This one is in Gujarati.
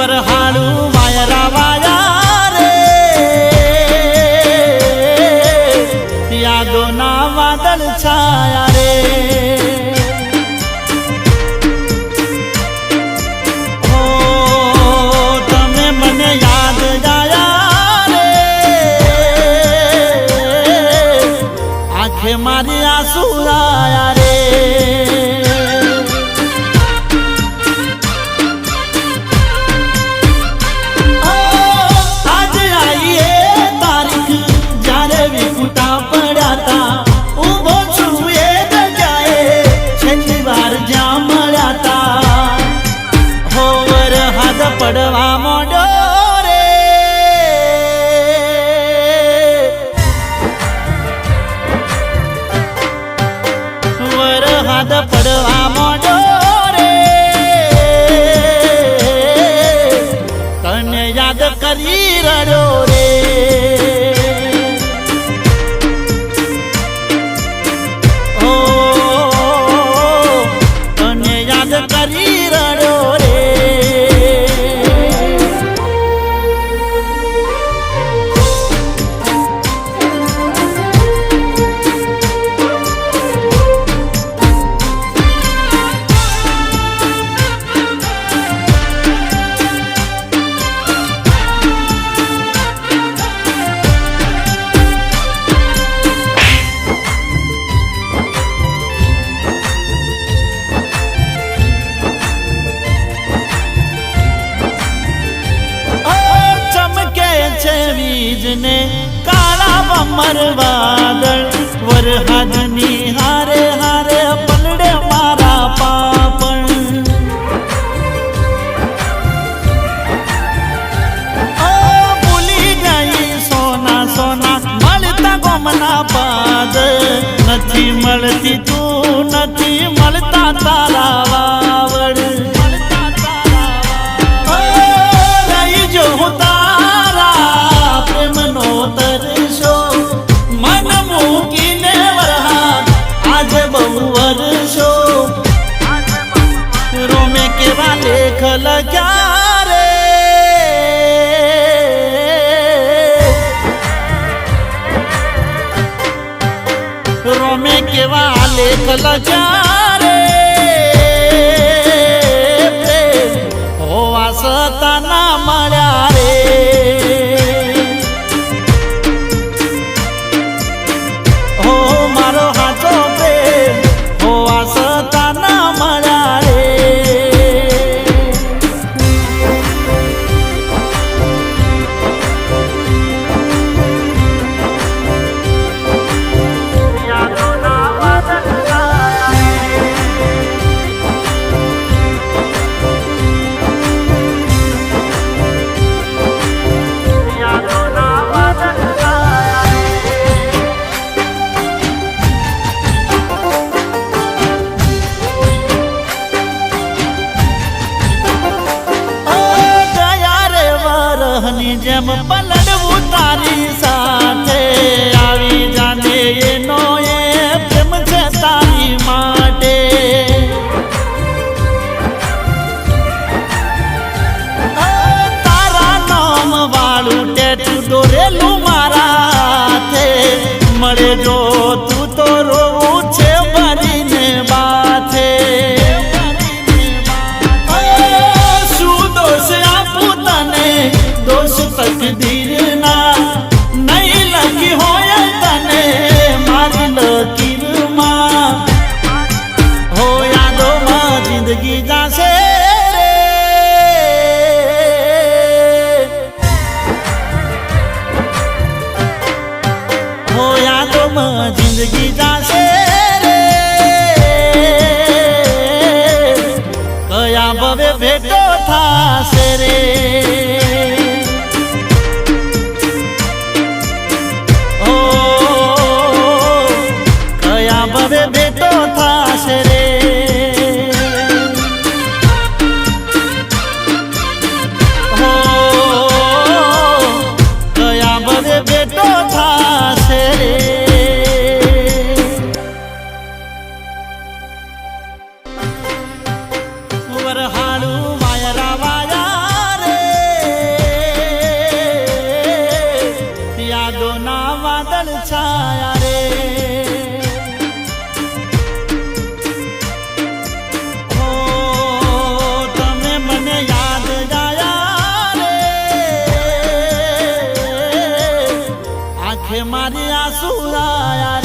વરહાડું વાયરા વાયા રે યાદોના વાદળ છાયા રે मारी आंसू आया रे आज आई है तारीख जारे भी फूटा पड़ा था उभो छुए जाए छेली बार जा मळ्या था होवर हाथ पड़वा मोडो પડવા મોડો રે તને યાદ કરી રડો રે ઓ તને યાદ કરી રડો રે ને કાળા બમર વાદળ વરહાદની હારે હારે પલડે મારા પાપણ ભૂલી ગઈ સોના સોના મળતા ગોમના પાદ નથી મળતી તું નથી મળતા તારા વાવડ રહી જો હું તરશો મન મૂકીને વરહાદ આજે બહુ વર્ષો રોમે કેવા લેખ લખ્યા રે રોમે કેવા લેખ લખ્યા રે હોવા છતાં ના મળ્યા રે જેમ પલડવું તારી સાથે આવી જાને એનો એ પ્રેમ છે તારી માટે તારા નામ વાળું ટેટુ દોરેલું મારા હાથે મળે જો તું તો રોવું છે ભરીને બાથે શું દોષ આપું તને દોષ તકદીર ના નહીં લખી હોય તને મારી લકીરમાં હો યાદોમાં જિંદગી જાશે રે હો યાદોમાં જિંદગી જાશે રે કયા ભવે ભેટો થાશે રે ભેટો થાશે રે હો કયા બધે ભેટો થાશે રે વરહાડું વાયરા વાયા રે આંખે મારી આંસુ આયા